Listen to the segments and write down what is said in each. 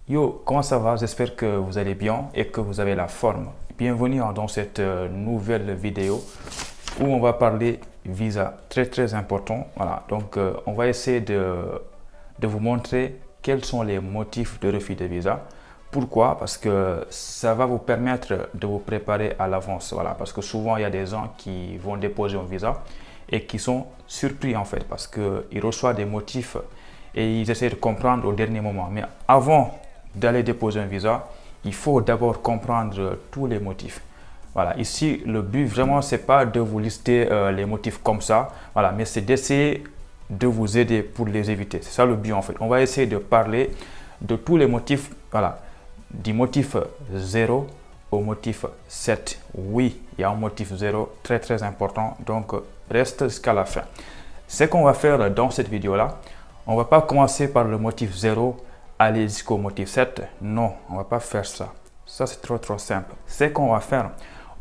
Yo, comment ça va? J'espère que vous allez bien et que vous avez la forme. Bienvenue dans cette nouvelle vidéo où on va parler visa, très important. Voilà, donc on va essayer de vous montrer quels sont les motifs de refus de visa. Pourquoi? Parce que ça va vous permettre de vous préparer à l'avance. Voilà, parce que souvent il y a des gens qui vont déposer un visa et qui sont surpris en fait parce qu'ils reçoivent des motifs et ils essaient de comprendre au dernier moment. Mais avant d'aller déposer un visa, il faut d'abord comprendre tous les motifs. Voilà, ici, le but vraiment, c'est pas de vous lister les motifs comme ça, voilà, mais c'est d'essayer de vous aider pour les éviter. C'est ça le but en fait. On va essayer de parler de tous les motifs, voilà, du motif 0 au motif 7. Oui, il y a un motif 0 très important, donc reste jusqu'à la fin. Ce qu'on va faire dans cette vidéo-là, on ne va pas commencer par le motif 0, aller jusqu'au motif 7. Non, on ne va pas faire ça. Ça, c'est trop simple. Ce qu'on va faire,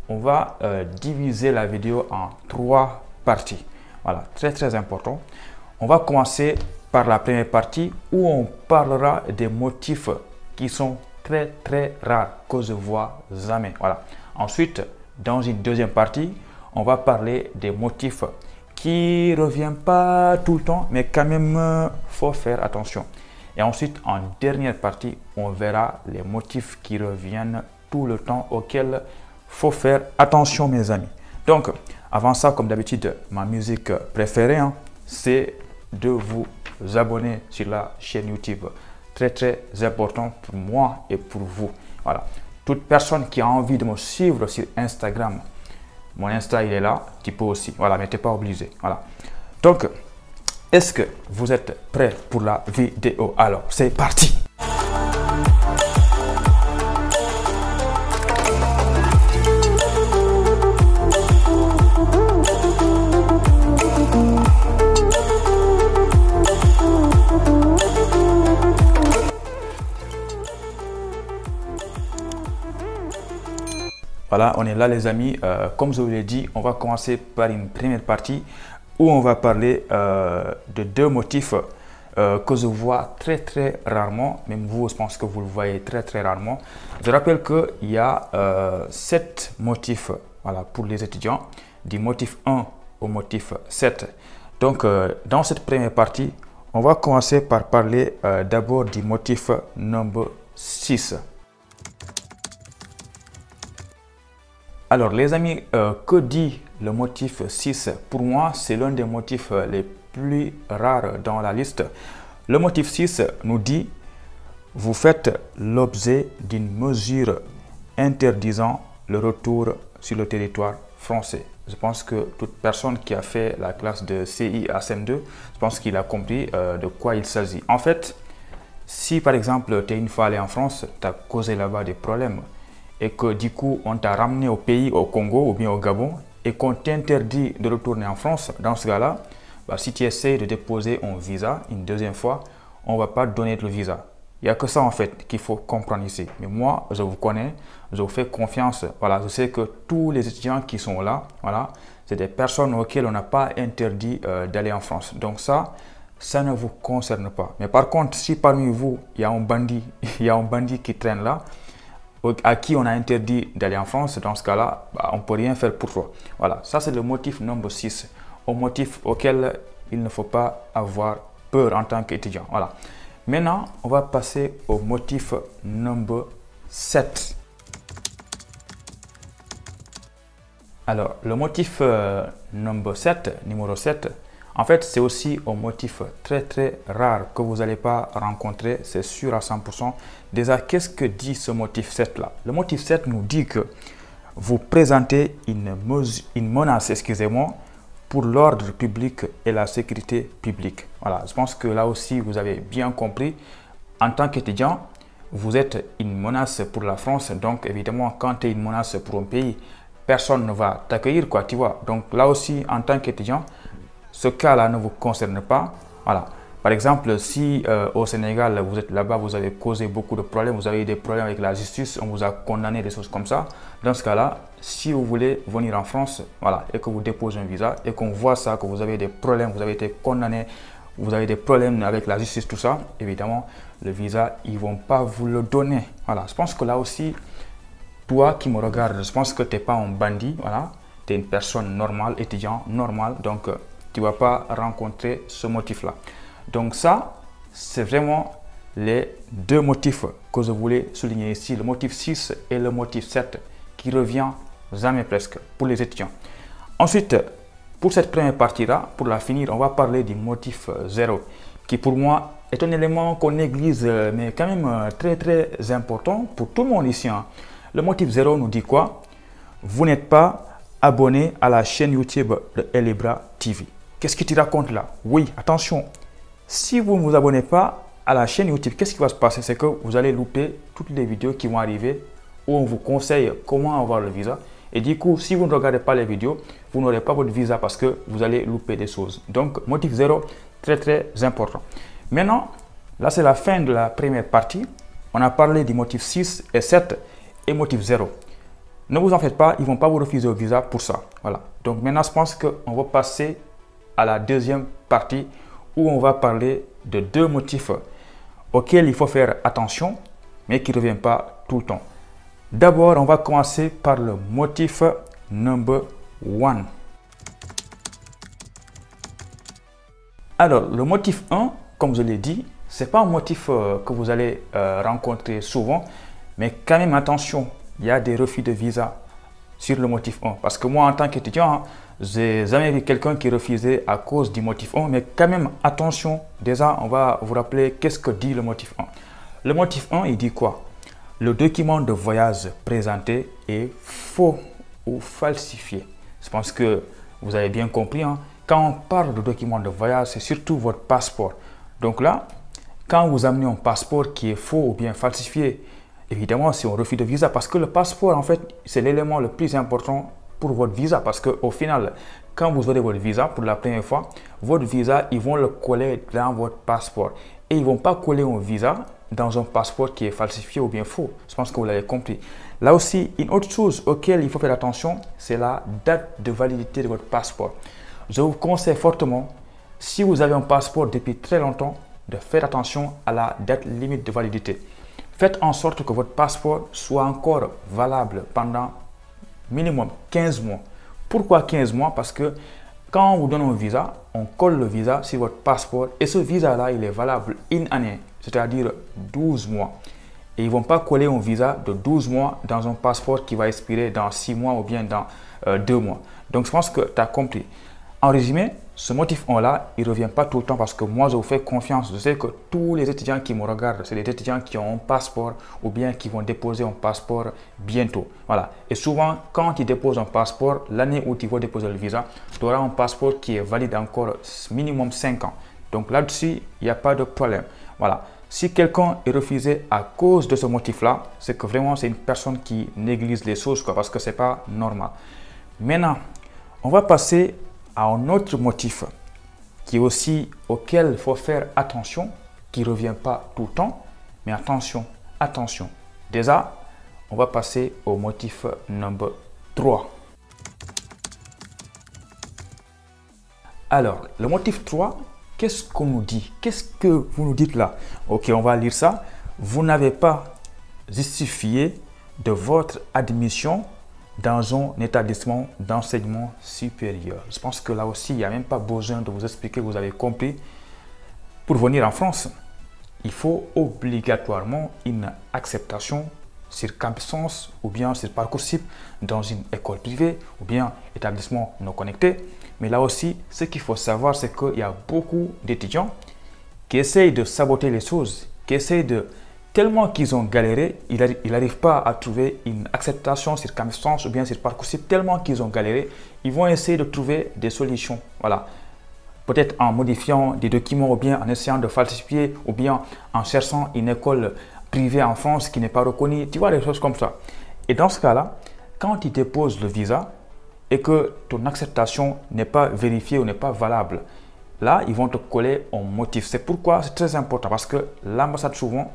on va diviser la vidéo en 3 parties. Voilà, très important. On va commencer par la première partie où on parlera des motifs qui sont très rares, que je vois jamais. Voilà. Ensuite, dans une deuxième partie, on va parler des motifs qui ne reviennent pas tout le temps, mais quand même, faut faire attention. Et ensuite, en dernière partie, on verra les motifs qui reviennent tout le temps auxquels faut faire attention, mes amis. Donc, avant ça, comme d'habitude, ma musique préférée, c'est de vous abonner sur la chaîne YouTube. Très important pour moi et pour vous. Voilà. Toute personne qui a envie de me suivre sur Instagram, mon Insta, il est là, tu peux aussi. Voilà, mais tu n'es pas obligé. Voilà. Donc, est-ce que vous êtes prêts pour la vidéo? Alors, c'est parti! Voilà, on est là les amis. Comme je vous l'ai dit, on va commencer par une première partie où on va parler de 2 motifs que je vois très rarement. Même vous, je pense que vous le voyez très rarement. Je rappelle qu'il y a 7 motifs, voilà, pour les étudiants, du motif 1 au motif 7. Donc, dans cette première partie, on va commencer par parler d'abord du motif numéro 6. Alors les amis, que dit le motif 6? Pour moi, c'est l'un des motifs les plus rares dans la liste. Le motif 6 nous dit: vous faites l'objet d'une mesure interdisant le retour sur le territoire français. Je pense que toute personne qui a fait la classe de CI à CM2, je pense qu'il a compris de quoi il s'agit. En fait, si par exemple tu es une fois allé en France, tu as causé là-bas des problèmes, et que du coup on t'a ramené au pays, au Congo ou bien au Gabon, et qu'on t'interdit de retourner en France, dans ce cas-là, si tu essaies de déposer un visa une deuxième fois, on ne va pas te donner le visa. Il n'y a que ça en fait qu'il faut comprendre ici. Mais moi, je vous connais, je vous fais confiance. Voilà, je sais que tous les étudiants qui sont là, voilà, c'est des personnes auxquelles on n'a pas interdit d'aller en France. Donc ça ne vous concerne pas. Mais par contre, si parmi vous, il y a un bandit, il y a un bandit qui traîne là, à qui on a interdit d'aller en France, dans ce cas-là, on ne peut rien faire pour toi. Voilà, ça c'est le motif numéro 6, au motif auquel il ne faut pas avoir peur en tant qu'étudiant. Voilà. Maintenant, on va passer au motif numéro 7. Alors, le motif numéro 7, en fait, c'est aussi un motif très rare que vous n'allez pas rencontrer, c'est sûr à 100%. Déjà, qu'est-ce que dit ce motif 7 là? Le motif 7 nous dit que vous présentez une menace, excusez-moi, pour l'ordre public et la sécurité publique. Voilà, je pense que là aussi, vous avez bien compris. En tant qu'étudiant, vous êtes une menace pour la France. Donc, évidemment, quand tu es une menace pour un pays, personne ne va t'accueillir, quoi, tu vois. Donc, là aussi, en tant qu'étudiant, ce cas-là ne vous concerne pas. Voilà. Par exemple, si au Sénégal, vous êtes là-bas, vous avez causé beaucoup de problèmes, vous avez eu des problèmes avec la justice, on vous a condamné, des choses comme ça. Dans ce cas-là, si vous voulez venir en France, voilà, et que vous déposez un visa, et qu'on voit ça, que vous avez des problèmes, vous avez été condamné, vous avez des problèmes avec la justice, tout ça, évidemment, le visa, ils ne vont pas vous le donner. Voilà, je pense que là aussi, toi qui me regardes, je pense que tu n'es pas un bandit, voilà. Tu es une personne normale, étudiant normal, donc tu ne vas pas rencontrer ce motif-là. Donc ça, c'est vraiment les deux motifs que je voulais souligner ici, le motif 6 et le motif 7, qui revient jamais presque pour les étudiants. Ensuite, pour cette première partie-là, pour la finir, on va parler du motif 0, qui pour moi est un élément qu'on néglige, mais quand même très important pour tout le monde ici. Hein. Le motif 0 nous dit quoi? Vous n'êtes pas abonné à la chaîne YouTube de Elibra TV. Qu'est-ce que tu racontes là? Oui, attention, si vous ne vous abonnez pas à la chaîne YouTube, qu'est-ce qui va se passer? C'est que vous allez louper toutes les vidéos qui vont arriver où on vous conseille comment avoir le visa. Et du coup, si vous ne regardez pas les vidéos, vous n'aurez pas votre visa parce que vous allez louper des choses. Donc, motif 0, très important. Maintenant, là, c'est la fin de la première partie. On a parlé du motif 6 et 7 et motif 0. Ne vous en faites pas, ils ne vont pas vous refuser le visa pour ça. Voilà. Donc, maintenant, je pense qu'on va passer à la deuxième partie où on va parler de deux motifs auxquels il faut faire attention, mais qui ne reviennent pas tout le temps. D'abord, on va commencer par le motif number 1. Alors, le motif 1, comme je l'ai dit, ce n'est pas un motif que vous allez rencontrer souvent, mais quand même attention, il y a des refus de visa sur le motif 1. Parce que moi, en tant qu'étudiant, j'ai jamais vu quelqu'un qui refusait à cause du motif 1, mais quand même attention, déjà, on va vous rappeler qu'est-ce que dit le motif 1. Le motif 1, il dit quoi? Le document de voyage présenté est faux ou falsifié. Je pense que vous avez bien compris. Hein? Quand on parle de document de voyage, c'est surtout votre passeport. Donc là, quand vous amenez un passeport qui est faux ou bien falsifié, évidemment, c'est un refus de visa. Parce que le passeport, en fait, c'est l'élément le plus important pour votre visa. Parce qu'au final, quand vous aurez votre visa pour la première fois, votre visa, ils vont le coller dans votre passeport. Et ils ne vont pas coller un visa dans un passeport qui est falsifié ou bien faux. Je pense que vous l'avez compris. Là aussi, une autre chose auquel il faut faire attention, c'est la date de validité de votre passeport. Je vous conseille fortement, si vous avez un passeport depuis très longtemps, de faire attention à la date limite de validité. Faites en sorte que votre passeport soit encore valable pendant minimum 15 mois. Pourquoi 15 mois? Parce que quand on vous donne un visa, on colle le visa sur votre passeport et ce visa-là, il est valable une année, c'est-à-dire 12 mois. Et ils ne vont pas coller un visa de 12 mois dans un passeport qui va expirer dans 6 mois ou bien dans 2 mois. Donc, je pense que tu as compris. En résumé, ce motif 1-là, il ne revient pas tout le temps parce que moi, je vous fais confiance. Je sais que tous les étudiants qui me regardent, c'est des étudiants qui ont un passeport ou bien qui vont déposer un passeport bientôt. Voilà. Et souvent, quand ils déposent un passeport, l'année où tu vas déposer le visa, tu auras un passeport qui est valide encore minimum 5 ans. Donc là-dessus, il n'y a pas de problème. Voilà. Si quelqu'un est refusé à cause de ce motif-là, c'est que vraiment, c'est une personne qui néglige les choses, parce que ce n'est pas normal. Maintenant, on va passer à un autre motif qui est aussi auquel il faut faire attention, qui ne revient pas tout le temps, mais attention. Déjà, on va passer au motif number 3. Alors, le motif 3, qu'est-ce qu'on nous dit? Qu'est-ce que vous nous dites là? Ok, on va lire ça. Vous n'avez pas justifié de votre admission dans un établissement d'enseignement supérieur. Je pense que là aussi, il n'y a même pas besoin de vous expliquer, vous avez compris. Pour venir en France, il faut obligatoirement une acceptation sur Campus ou bien sur Parcoursup dans une école privée ou bien établissement non connecté. Mais là aussi, ce qu'il faut savoir, c'est qu'il y a beaucoup d'étudiants qui essayent de saboter les choses, qui essayent de... Tellement qu'ils ont galéré, ils n'arrivent pas à trouver une acceptation sur Campus ou bien sur Parcoursup. Tellement qu'ils ont galéré, ils vont essayer de trouver des solutions. Voilà. Peut-être en modifiant des documents ou bien en essayant de falsifier ou bien en cherchant une école privée en France qui n'est pas reconnue. Tu vois, des choses comme ça. Et dans ce cas-là, quand tu déposes le visa et que ton acceptation n'est pas vérifiée ou n'est pas valable, là, ils vont te coller un motif. C'est pourquoi c'est très important parce que l'ambassade souvent,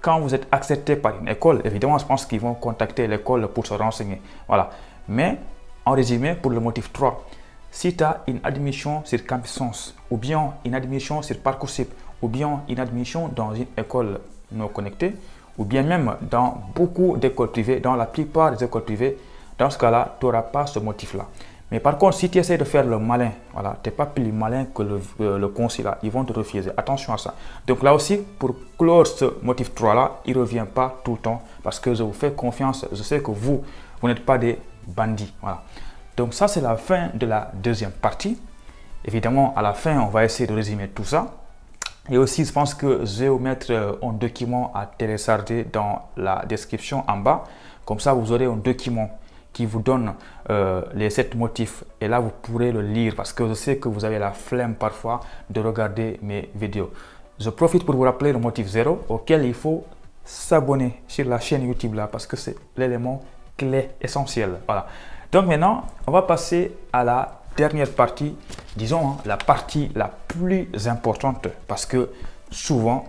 quand vous êtes accepté par une école, évidemment, je pense qu'ils vont contacter l'école pour se renseigner. Voilà. Mais, en résumé, pour le motif 3, si tu as une admission sur Campus, ou bien une admission sur Parcoursup, ou bien une admission dans une école non connectée, ou bien même dans beaucoup d'écoles privées, dans la plupart des écoles privées, dans ce cas-là, tu n'auras pas ce motif-là. Mais par contre, si tu essaies de faire le malin, voilà, tu n'es pas plus malin que le consulat, ils vont te refuser. Attention à ça. Donc là aussi, pour clore ce motif 3-là, il ne revient pas tout le temps parce que je vous fais confiance. Je sais que vous n'êtes pas des bandits. Voilà. Donc ça, c'est la fin de la deuxième partie. Évidemment, à la fin, on va essayer de résumer tout ça. Et aussi, je pense que je vais vous mettre un document à télécharger dans la description en bas. Comme ça, vous aurez un document qui vous donne les 7 motifs. Et là, vous pourrez le lire parce que je sais que vous avez la flemme parfois de regarder mes vidéos. Je profite pour vous rappeler le motif 0 auquel il faut s'abonner sur la chaîne YouTube là parce que c'est l'élément clé essentiel. Voilà. Donc maintenant, on va passer à la dernière partie, disons la partie la plus importante parce que souvent,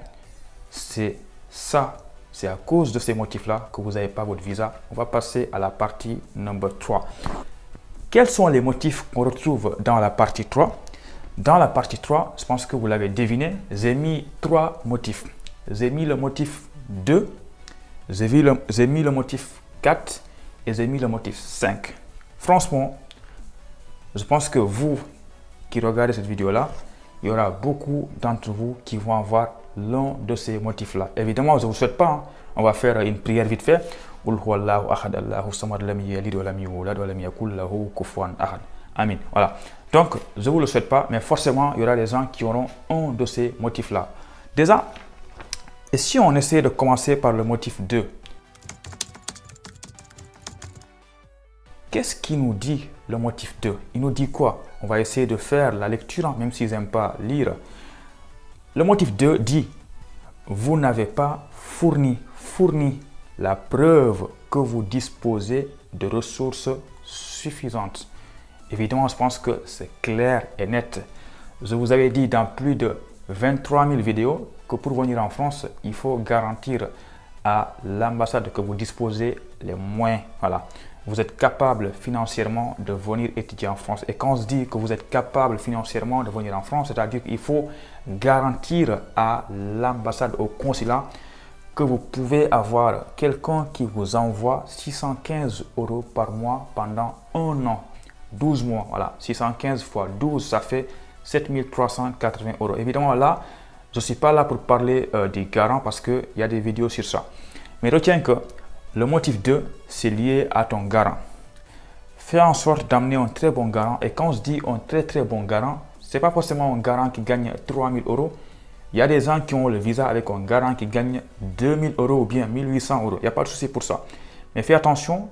c'est ça. C'est à cause de ces motifs-là que vous n'avez pas votre visa. On va passer à la partie numéro 3. Quels sont les motifs qu'on retrouve dans la partie 3? Dans la partie 3, je pense que vous l'avez deviné, j'ai mis 3 motifs. J'ai mis le motif 2, j'ai mis le motif 4 et j'ai mis le motif 5. Franchement, je pense que vous qui regardez cette vidéo-là, il y aura beaucoup d'entre vous qui vont avoir l'un de ces motifs-là. Évidemment, je ne vous souhaite pas. Hein. On va faire une prière vite fait. Amin. Voilà. Donc, je ne vous le souhaite pas, mais forcément, il y aura des gens qui auront un de ces motifs-là. Déjà, et si on essaie de commencer par le motif 2, qu'est-ce qui nous dit le motif 2? Il nous dit quoi? On va essayer de faire la lecture, même s'ils n'aiment pas lire. Le motif 2 dit « Vous n'avez pas fourni la preuve que vous disposez de ressources suffisantes. » Évidemment, je pense que c'est clair et net. Je vous avais dit dans plus de 23 000 vidéos que pour venir en France, il faut garantir à l'ambassade que vous disposez les moyens. Voilà. Vous êtes capable financièrement de venir étudier en France. Et quand on se dit que vous êtes capable financièrement de venir en France, c'est-à-dire qu'il faut garantir à l'ambassade, au consulat, que vous pouvez avoir quelqu'un qui vous envoie 615 € par mois pendant un an, 12 mois. Voilà, 615 fois 12, ça fait 7380 €. Évidemment, là, je ne suis pas là pour parler des garants parce qu'il y a des vidéos sur ça. Mais retiens que le motif 2, c'est lié à ton garant. Fais en sorte d'amener un très bon garant. Et quand on se dit un très bon garant, ce n'est pas forcément un garant qui gagne 3000 €. Il y a des gens qui ont le visa avec un garant qui gagne 2000 € ou bien 1800 €. Il n'y a pas de souci pour ça. Mais fais attention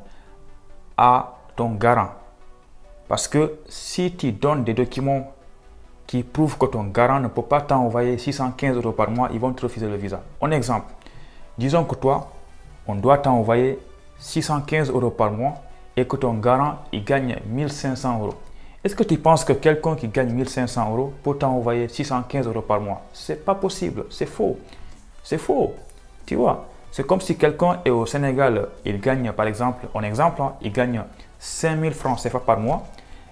à ton garant. Parce que si tu donnes des documents qui prouvent que ton garant ne peut pas t'envoyer 615 € par mois, ils vont te refuser le visa. Un exemple, disons que toi, on doit t'envoyer 615 € par mois et que ton garant, il gagne 1500 €. Est-ce que tu penses que quelqu'un qui gagne 1500 € peut t'envoyer 615 € par mois? C'est pas possible, c'est faux. C'est faux. Tu vois, c'est comme si quelqu'un est au Sénégal, il gagne par exemple, il gagne 5000 francs CFA par mois.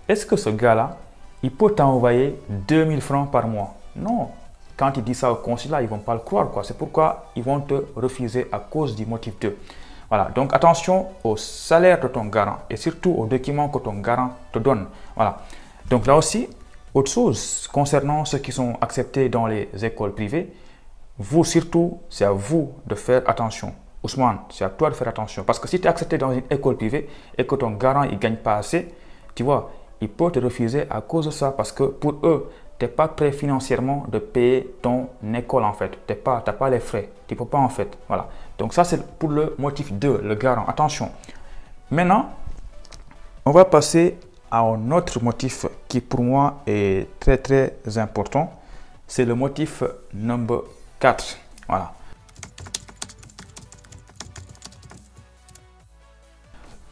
Est-ce que ce gars-là, il peut t'envoyer 2000 francs par mois? Non. Quand il dit ça au consulat, ils ne vont pas le croire. C'est pourquoi ils vont te refuser à cause du motif 2. Voilà, donc attention au salaire de ton garant et surtout aux documents que ton garant te donne. Voilà, donc là aussi, autre chose concernant ceux qui sont acceptés dans les écoles privées, vous surtout, c'est à vous de faire attention. Ousmane, c'est à toi de faire attention. Parce que si tu es accepté dans une école privée et que ton garant ne gagne pas assez, tu vois, il peut te refuser à cause de ça parce que pour eux, tu n'es pas prêt financièrement de payer ton école en fait. Tu n'as pas les frais. Tu ne peux pas en fait. Voilà. Donc ça, c'est pour le motif 2, le garant. Attention. Maintenant, on va passer à un autre motif qui pour moi est très important. C'est le motif numéro 4. Voilà.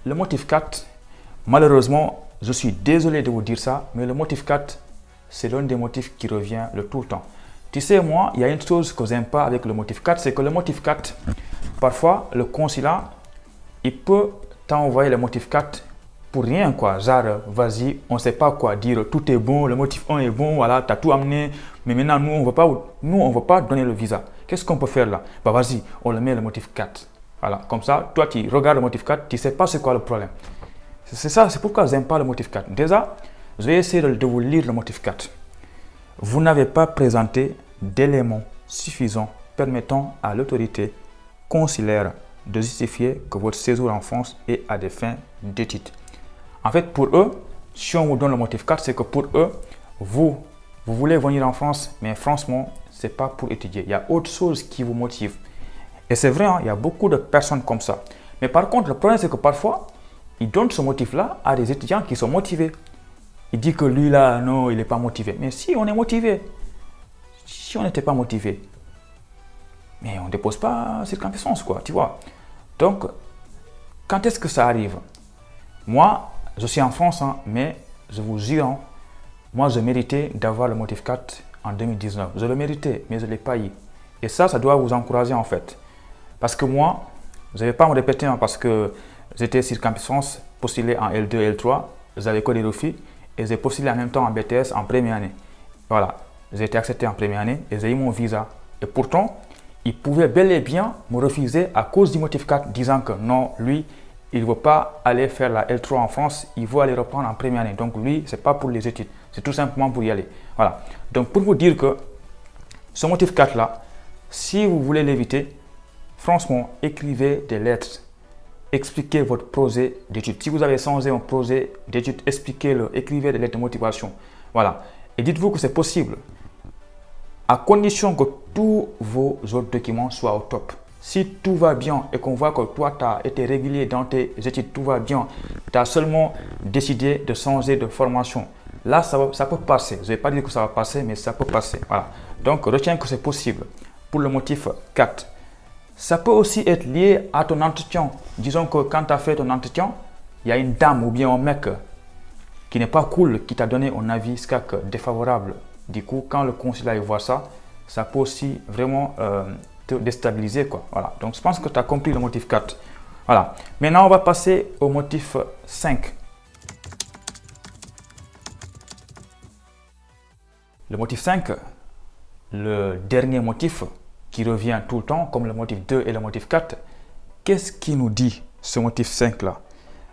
Le motif 4, malheureusement, je suis désolé de vous dire ça, mais le motif 4, c'est l'un des motifs qui revient tout le temps. Tu sais, moi, il y a une chose que je n'aime pas avec le motif 4, c'est que le motif 4, parfois, le consulat, il peut t'envoyer le motif 4 pour rien quoi, genre vas-y, on sait pas quoi dire, tout est bon, le motif 1 est bon, voilà, tu as tout amené, mais maintenant nous on veut pas donner le visa. Qu'est-ce qu'on peut faire là? Bah vas-y, on le met le motif 4. Voilà, comme ça, toi tu regardes le motif 4, tu sais pas c'est quoi le problème. C'est ça, c'est pourquoi j'aime pas le motif 4. Déjà, je vais essayer de vous lire le motif 4. Vous n'avez pas présenté d'éléments suffisants permettant à l'autorité consulaire de justifier que votre séjour en France est à des fins d'études. En fait, pour eux, si on vous donne le motif 4, c'est que pour eux, vous voulez venir en France, mais franchement, ce n'est pas pour étudier. Il y a autre chose qui vous motive. Et c'est vrai, hein, il y a beaucoup de personnes comme ça. Mais par contre, le problème, c'est que parfois, ils donnent ce motif-là à des étudiants qui sont motivés. Il dit que lui, là, non, il n'est pas motivé. Mais si, on est motivé. Si on n'était pas motivé, mais on ne dépose pas circonstance, quoi, tu vois. Donc, quand est-ce que ça arrive? Moi, je suis en France, hein, mais je vous jure, hein, moi, je méritais d'avoir le motif 4 en 2019. Je le méritais, mais je ne l'ai pas eu. Et ça doit vous encourager, en fait. Parce que moi, je ne vais pas me répéter, hein, parce que j'étais circonstance, postulé en L2, L3, j'avais que des refus, et j'ai postulé en même temps en BTS en première année. Voilà, j'ai été accepté en première année et j'ai eu mon visa. Et pourtant, il pouvait bel et bien me refuser à cause du motif 4, disant que non, lui, il ne veut pas aller faire la L3 en France, il veut aller reprendre en première année. Donc lui, ce n'est pas pour les études, c'est tout simplement pour y aller. Voilà. Donc pour vous dire que ce motif 4 là, si vous voulez l'éviter, franchement, écrivez des lettres. Expliquez votre projet d'études. Si vous avez changé un projet d'études, expliquez-le, écrivez des lettres de motivation. Voilà. Et dites-vous que c'est possible, à condition que tous vos autres documents soient au top. Si tout va bien et qu'on voit que toi, tu as été régulier dans tes études, tout va bien, tu as seulement décidé de changer de formation, là, ça peut passer. Je ne vais pas dire que ça va passer, mais ça peut passer. Voilà. Donc, retiens que c'est possible. Pour le motif 4. Ça peut aussi être lié à ton entretien. Disons que quand tu as fait ton entretien, il y a une dame ou bien un mec qui n'est pas cool, qui t'a donné un avis SCAC défavorable. Du coup, quand le consulat voit ça, ça peut aussi vraiment te déstabiliser, quoi. Voilà. Donc, je pense que tu as compris le motif 4. Voilà. Maintenant, on va passer au motif 5. Le motif 5, le dernier motif qui revient tout le temps, comme le motif 2 et le motif 4. Qu'est-ce qui nous dit ce motif 5 là?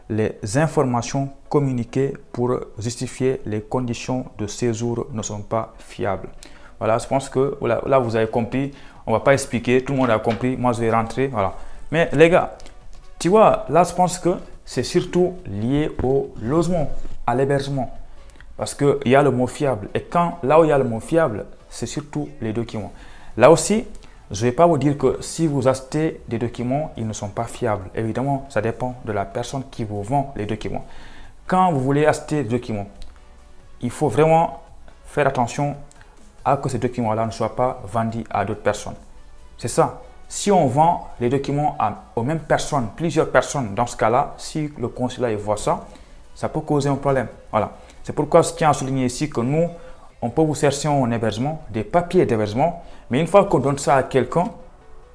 Les informations communiquées pour justifier les conditions de séjour ne sont pas fiables. Voilà, je pense que là vous avez compris. On ne va pas expliquer, tout le monde a compris. Moi je vais rentrer, voilà. Mais les gars, tu vois, là je pense que c'est surtout lié au logement, à l'hébergement. Parce qu'il y a le mot fiable. Et là où il y a le mot fiable, c'est surtout les documents. Là aussi, je ne vais pas vous dire que si vous achetez des documents, ils ne sont pas fiables. Évidemment, ça dépend de la personne qui vous vend les documents. Quand vous voulez acheter des documents, il faut vraiment faire attention à que ces documents-là ne soient pas vendus à d'autres personnes. C'est ça. Si on vend les documents aux mêmes personnes, plusieurs personnes, dans ce cas-là, si le consulat voit ça, ça peut causer un problème. Voilà. C'est pourquoi je tiens à souligner ici que nous, on peut vous chercher un hébergement, des papiers d'hébergement, mais une fois qu'on donne ça à quelqu'un,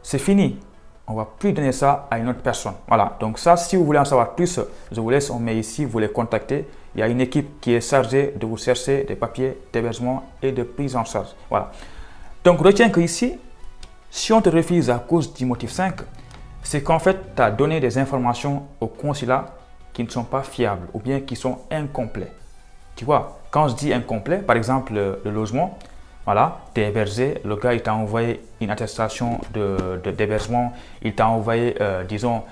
c'est fini. On ne va plus donner ça à une autre personne. Voilà, donc ça, si vous voulez en savoir plus, je vous laisse, on met ici, vous les contactez. Il y a une équipe qui est chargée de vous chercher des papiers d'hébergement et de prise en charge. Voilà. Donc, retiens que ici, si on te refuse à cause du motif 5, c'est qu'en fait, tu as donné des informations au consulat qui ne sont pas fiables ou bien qui sont incomplets. Tu vois, quand je dis incomplet, par exemple, le logement, voilà, tu es hébergé, le gars il t'a envoyé une attestation d'hébergement, il t'a envoyé, disons,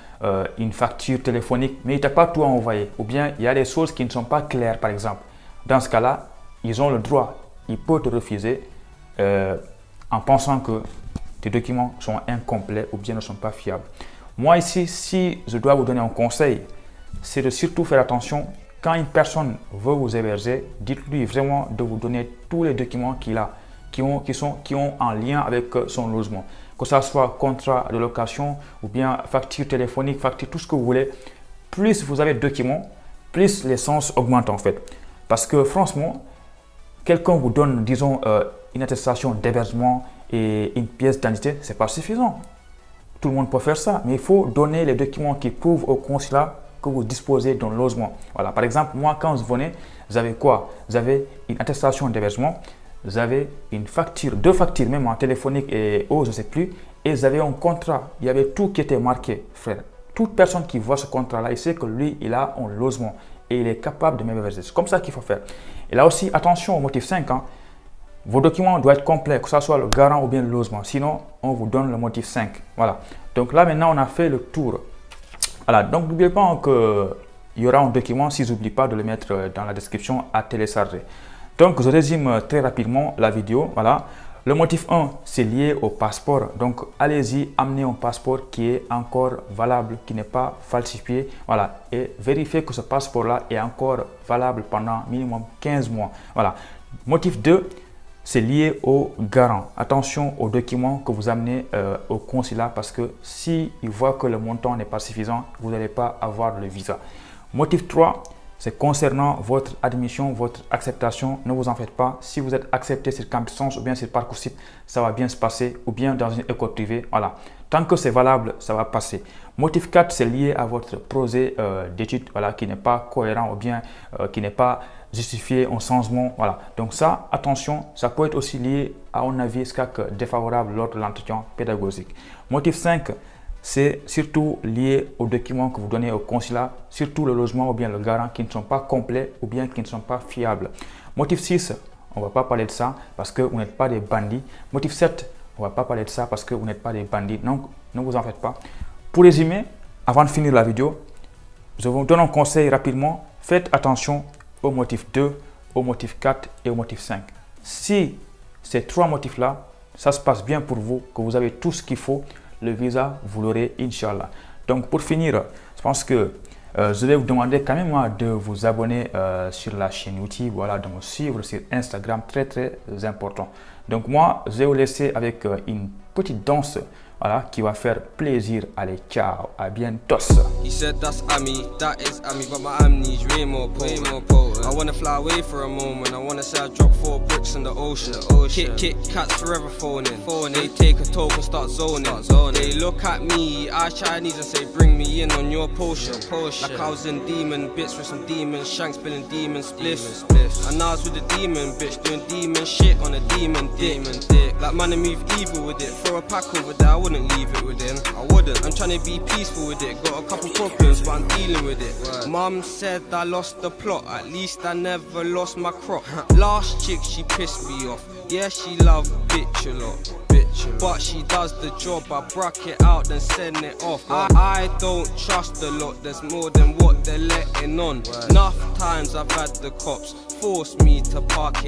une facture téléphonique, mais il t'a pas tout envoyé. Ou bien il y a des choses qui ne sont pas claires, par exemple. Dans ce cas-là, ils ont le droit, ils peuvent te refuser en pensant que tes documents sont incomplets ou bien ne sont pas fiables. Moi ici, si je dois vous donner un conseil, c'est de surtout faire attention. Quand une personne veut vous héberger, dites-lui vraiment de vous donner tous les documents qu'il a, qui ont en lien avec son logement. Que ce soit contrat de location ou bien facture téléphonique, facture, tout ce que vous voulez. Plus vous avez de documents, plus les chances augmentent en fait. Parce que franchement, quelqu'un vous donne, disons, une attestation d'hébergement et une pièce d'identité, ce n'est pas suffisant. Tout le monde peut faire ça, mais il faut donner les documents qui prouvent au consulat que vous disposez d'un logement. Voilà, par exemple, moi, quand vous venez, vous avez quoi? Vous avez une attestation d'hébergement, vous avez une facture, 2 factures, même en téléphonique et je ne sais plus, et vous avez un contrat. Il y avait tout qui était marqué, frère. Toute personne qui voit ce contrat-là, il sait que lui, il a un logement et il est capable de m'héberger. C'est comme ça qu'il faut faire. Et là aussi, attention au motif 5. Hein. Vos documents doivent être complets, que ce soit le garant ou bien le logement. Sinon, on vous donne le motif 5. Voilà. Donc là, maintenant, on a fait le tour. Voilà. Donc, n'oubliez pas qu'il y aura un document, si je n'oublie pas de le mettre dans la description à télécharger. Donc, je résume très rapidement la vidéo. Voilà. Le motif 1, c'est lié au passeport. Donc, allez-y, amenez un passeport qui est encore valable, qui n'est pas falsifié. Voilà. Et vérifiez que ce passeport-là est encore valable pendant minimum 15 mois. Voilà. Motif 2, c'est lié au garant. Attention aux documents que vous amenez au consulat parce que s'ils voient que le montant n'est pas suffisant, vous n'allez pas avoir le visa. Motif 3, c'est concernant votre admission, votre acceptation. Ne vous en faites pas. Si vous êtes accepté sur Camp-Distance ou bien sur Parcoursup, ça va bien se passer ou bien dans une école privée. Voilà. Tant que c'est valable, ça va passer. Motif 4, c'est lié à votre projet d'études voilà, qui n'est pas cohérent ou bien qui n'est pas justifié un changement. Voilà. Donc ça, attention, ça peut être aussi lié à un avis SCAC défavorable lors de l'entretien pédagogique. Motif 5, c'est surtout lié aux documents que vous donnez au consulat, surtout le logement ou bien le garant qui ne sont pas complets ou bien qui ne sont pas fiables. Motif 6, on ne va pas parler de ça parce que vous n'êtes pas des bandits. Motif 7, on ne va pas parler de ça parce que vous n'êtes pas des bandits. Donc, ne vous en faites pas. Pour résumer, avant de finir la vidéo, je vous donne un conseil rapidement. Faites attention au motif 2, au motif 4 et au motif 5. Si ces 3 motifs-là, ça se passe bien pour vous, que vous avez tout ce qu'il faut, le visa, vous l'aurez, Inch'Allah. Donc, pour finir, je pense que je vais vous demander quand même de vous abonner sur la chaîne YouTube, voilà, de me suivre sur Instagram, très important. Donc, moi, je vais vous laisser avec une petite danse. Voilà, qui va faire plaisir. Allez, ciao, à bientôt. He said that's Ami, that is Ami, but my amnesia way more potent. I wanna fly away for a moment. I wanna say I dropped 4 bricks in the ocean. Kit cats forever phoning. They take a toke and start zoning. They look at me, eyes Chinese and say bring me in on your potion. Like I was in demon bits with some demons, shanks spilling demon spliffs. And I was with a demon bitch doing demon shit on a demon dick. Like man, I move evil with it. Throw a pack over there, I wouldn't leave it with him. I wouldn't. I'm trying to be peaceful with it. Got a couple problems, but I'm dealing with it. Mum said I lost the plot. At least I never lost my crop. Last chick, she pissed me off. Yeah, she loved bitch a lot. But she does the job. I bruck it out, then send it off. I don't trust a lot. There's more than what they're letting on. Enough times I've had the cops force me to park it.